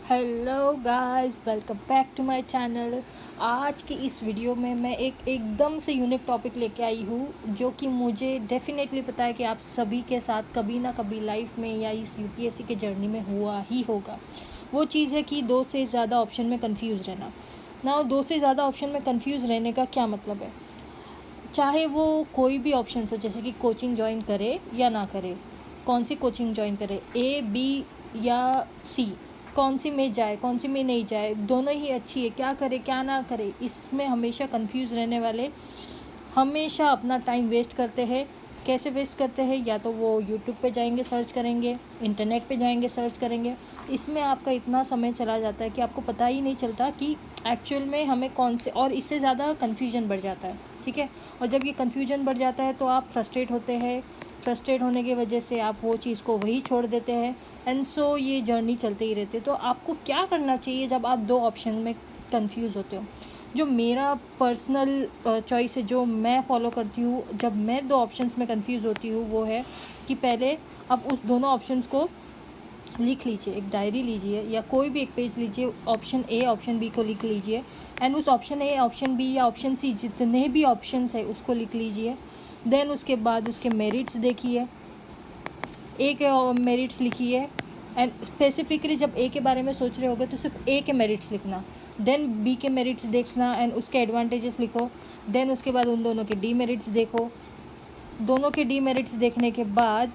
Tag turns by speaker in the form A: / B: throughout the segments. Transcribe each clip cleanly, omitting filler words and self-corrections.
A: Hello guys, welcome back to my channel. आज की इस वीडियो में मैं एक एकदम से यूनिक टॉपिक लेके आई हूँ जो कि मुझे डेफिनेटली पता है कि आप सभी के साथ कभी ना कभी लाइफ में या इस यूपीएससी के जर्नी में हुआ ही होगा। वो चीज़ है कि दो से ज़्यादा ऑप्शन में कंफ्यूज रहना ना। दो से ज़्यादा ऑप्शन में कंफ्यूज रहने का क्या मतलब है? चाहे वो कोई भी ऑप्शन हो, जैसे कि कोचिंग ज्वाइन करे या ना करे, कौन सी कोचिंग ज्वाइन करे, ए बी या सी, कौन सी में जाए कौन सी में नहीं जाए, दोनों ही अच्छी है, क्या करे क्या ना करे, इसमें हमेशा कंफ्यूज रहने वाले हमेशा अपना टाइम वेस्ट करते हैं। कैसे वेस्ट करते हैं? या तो वो यूट्यूब पे जाएंगे सर्च करेंगे, इंटरनेट पे जाएंगे सर्च करेंगे। इसमें आपका इतना समय चला जाता है कि आपको पता ही नहीं चलता कि एक्चुअल में हमें कौन से, और इससे ज़्यादा कन्फ्यूजन बढ़ जाता है। ठीक है, और जब ये कन्फ्यूजन बढ़ जाता है तो आप फ्रस्ट्रेट होते हैं। फ्रस्ट्रेट होने की वजह से आप वो चीज़ को वही छोड़ देते हैं। एंड सो ये जर्नी चलते ही रहती है। तो आपको क्या करना चाहिए जब आप दो ऑप्शन में कंफ्यूज होते हो? जो मेरा पर्सनल चॉइस है, जो मैं फॉलो करती हूँ जब मैं दो ऑप्शंस में कंफ्यूज होती हूँ, वो है कि पहले आप उस दोनों ऑप्शंस को लिख लीजिए। एक डायरी लीजिए या कोई भी एक पेज लीजिए, ऑप्शन ए ऑप्शन बी को लिख लीजिए। एंड उस ऑप्शन ए ऑप्शन बी या ऑप्शन सी जितने भी ऑप्शंस है उसको लिख लीजिए। देन उसके बाद उसके मेरिट्स देखिए, ए के मेरिट्स लिखिए। एंड स्पेसिफिकली जब ए के बारे में सोच रहे होगे तो सिर्फ ए के मेरिट्स लिखना। देन बी के मेरिट्स देखना एंड उसके एडवांटेजेस लिखो। देन उसके बाद उन दोनों के डी मेरिट्स देखो। दोनों के डी मेरिट्स देखने के बाद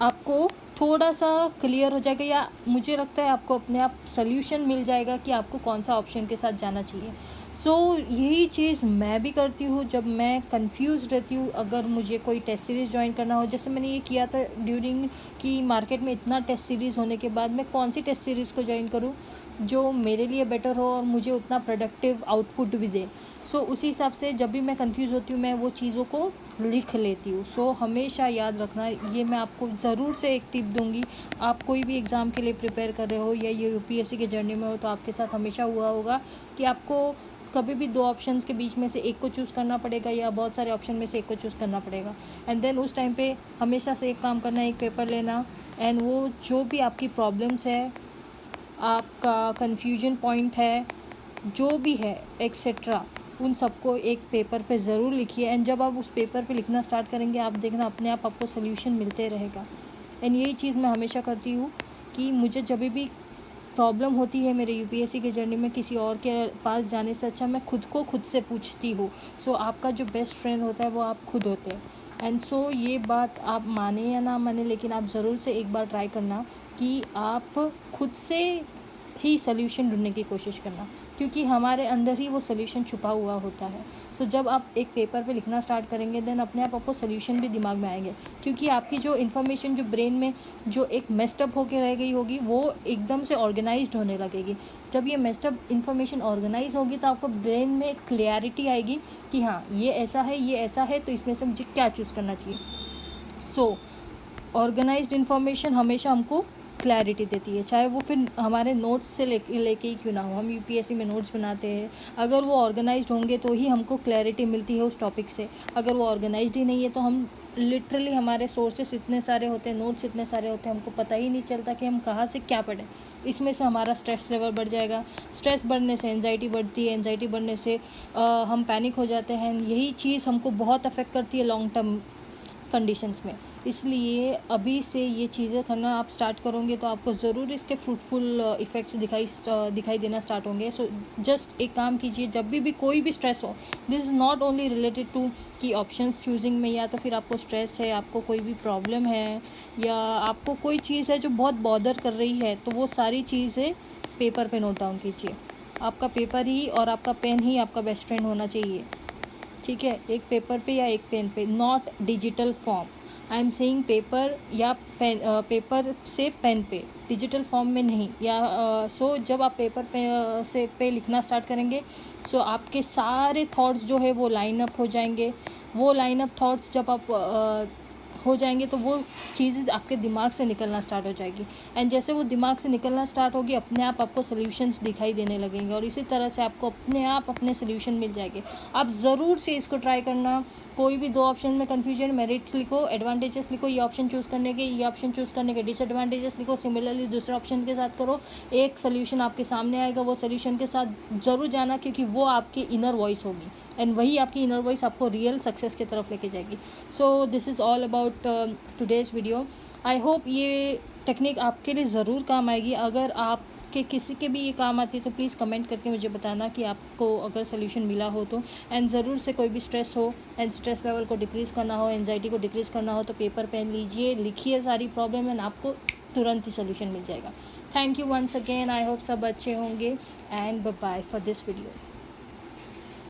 A: आपको थोड़ा सा क्लियर हो जाएगा, या मुझे लगता है आपको अपने आप सल्यूशन मिल जाएगा कि आपको कौन सा ऑप्शन के साथ जाना चाहिए। यही चीज़ मैं भी करती हूँ जब मैं कंफ्यूज रहती हूँ। अगर मुझे कोई टेस्ट सीरीज़ ज्वाइन करना हो, जैसे मैंने ये किया था ड्यूरिंग कि मार्केट में इतना टेस्ट सीरीज़ होने के बाद मैं कौन सी टेस्ट सीरीज़ को ज्वाइन करूँ जो मेरे लिए बेटर हो और मुझे उतना प्रोडक्टिव आउटपुट भी दे। उसी हिसाब से जब भी मैं कंफ्यूज होती हूँ मैं वो चीज़ों को लिख लेती हूँ। हमेशा याद रखना, ये मैं आपको ज़रूर से एक टिप दूँगी। आप कोई भी एग्ज़ाम के लिए प्रिपेयर कर रहे हो या ये यूपीएससी के जर्नी में हो तो आपके साथ हमेशा हुआ होगा कि आपको कभी भी दो ऑप्शंस के बीच में से एक को चूज़ करना पड़ेगा या बहुत सारे ऑप्शन में से एक को चूज़ करना पड़ेगा। एंड देन उस टाइम पे हमेशा से एक काम करना है, एक पेपर लेना। एंड वो जो भी आपकी प्रॉब्लम्स है, आपका कन्फ्यूजन पॉइंट है, जो भी है एक्सेट्रा, उन सबको एक पेपर पे ज़रूर लिखिए। एंड जब आप उस पेपर पे लिखना स्टार्ट करेंगे आप देखना अपने आप आपको सोल्यूशन मिलते रहेगा। एंड यही चीज़ मैं हमेशा करती हूँ कि मुझे जब भी प्रॉब्लम होती है मेरे यूपीएससी के जर्नी में, किसी और के पास जाने से अच्छा मैं खुद को खुद से पूछती हूँ। आपका जो बेस्ट फ्रेंड होता है वो आप खुद होते हैं। एंड ये बात आप माने या ना माने, लेकिन आप ज़रूर से एक बार ट्राई करना कि आप खुद से ही सल्यूशन ढूंढने की कोशिश करना, क्योंकि हमारे अंदर ही वो सल्यूशन छुपा हुआ होता है। जब आप एक पेपर पे लिखना स्टार्ट करेंगे देन अपने आप आपको सल्यूशन भी दिमाग में आएंगे, क्योंकि आपकी जो इन्फॉर्मेशन जो ब्रेन में जो एक मेस्टअप होके रह गई होगी वो एकदम से ऑर्गेनाइज्ड होने लगेगी। जब ये मेस्टअप इन्फॉर्मेशन ऑर्गेनाइज होगी तो आपको ब्रेन में एक क्लैरिटी आएगी कि हाँ ये ऐसा है, ये ऐसा है, तो इसमें से मुझे क्या चूज़ करना चाहिए। ऑर्गेनाइज्ड इन्फॉर्मेशन हमेशा हमको क्लैरिटी देती है, चाहे वो फिर हमारे नोट्स से लेके ही क्यों ना हो। हम यूपीएससी में नोट्स बनाते हैं, अगर वो ऑर्गेनाइज्ड होंगे तो ही हमको क्लैरिटी मिलती है उस टॉपिक से। अगर वो ऑर्गेनाइज्ड ही नहीं है तो हम लिटरली, हमारे सोर्सेस इतने सारे होते हैं, नोट्स इतने सारे होते हैं, हमको पता ही नहीं चलता कि हम कहाँ से क्या पढ़ें। इसमें से हमारा स्ट्रेस लेवल बढ़ जाएगा। स्ट्रेस बढ़ने से एंजाइटी बढ़ती है, एंजाइटी बढ़ने से हम पैनिक हो जाते हैं। यही चीज़ हमको बहुत अफेक्ट करती है लॉन्ग टर्म कंडीशंस में। इसलिए अभी से ये चीज़ें करना आप स्टार्ट करोगे तो आपको ज़रूर इसके फ्रूटफुल इफ़ेक्ट्स दिखाई देना स्टार्ट होंगे। जस्ट एक काम कीजिए, जब भी कोई भी स्ट्रेस हो, this is not only related to कि ऑप्शन चूजिंग में, या तो फिर आपको स्ट्रेस है, आपको कोई भी प्रॉब्लम है, या आपको कोई चीज़ है जो बहुत बॉदर कर रही है, तो वो सारी चीज़ें पेपर पे नोट डाउन कीजिए। आपका पेपर ही और आपका पेन ही आपका बेस्ट फ्रेंड होना चाहिए। ठीक है, एक पेपर पे या एक पेन पे, not digital form. I am saying paper या पेन, पेपर से पेन पे, डिजिटल फॉर्म में नहीं। या जब आप पेपर पे लिखना स्टार्ट करेंगे आपके सारे थॉट्स जो है वो लाइन अप हो जाएंगे। वो लाइन अप थॉट्स जब आप हो जाएंगे तो वो चीज़ें आपके दिमाग से निकलना स्टार्ट हो जाएगी। एंड जैसे वो दिमाग से निकलना स्टार्ट होगी अपने आप आपको सॉल्यूशंस दिखाई देने लगेंगे, और इसी तरह से आपको अपने आप अपने सॉल्यूशन मिल जाएंगे। आप ज़रूर से इसको ट्राई करना। कोई भी 2 ऑप्शन में कन्फ्यूजन, मेरिट्स लिखो, एडवांटेजेस लिखो, ये ऑप्शन चूज़ करने के, ये ऑप्शन चूज़ करने के डिसएडवांटेजेस लिखो, सिमिलरली दूसरे ऑप्शन के साथ करो, एक सोल्यूशन आपके सामने आएगा, वो सोल्यूशन के साथ ज़रूर जाना, क्योंकि वो आपकी इनर वॉइस होगी एंड वही आपकी इनर वॉइस आपको रियल सक्सेस की तरफ लेके जाएगी। So this is all about today's video. I hope ये टेक्निक आपके लिए ज़रूर काम आएगी। अगर आपके किसी के भी ये काम आती है तो प्लीज़ कमेंट करके मुझे बताना कि आपको अगर सोल्यूशन मिला हो तो। एंड ज़रूर से कोई भी स्ट्रेस हो एंड स्ट्रेस लेवल को डिक्रीज़ करना हो, एंजाइटी को डिक्रीज़ करना हो, तो पेपर पेन लीजिए, लिखिए सारी प्रॉब्लम एंड आपको तुरंत ही सोल्यूशन मिल जाएगा। Thank you once again. I hope सब अच्छे होंगे and bye bye for this video.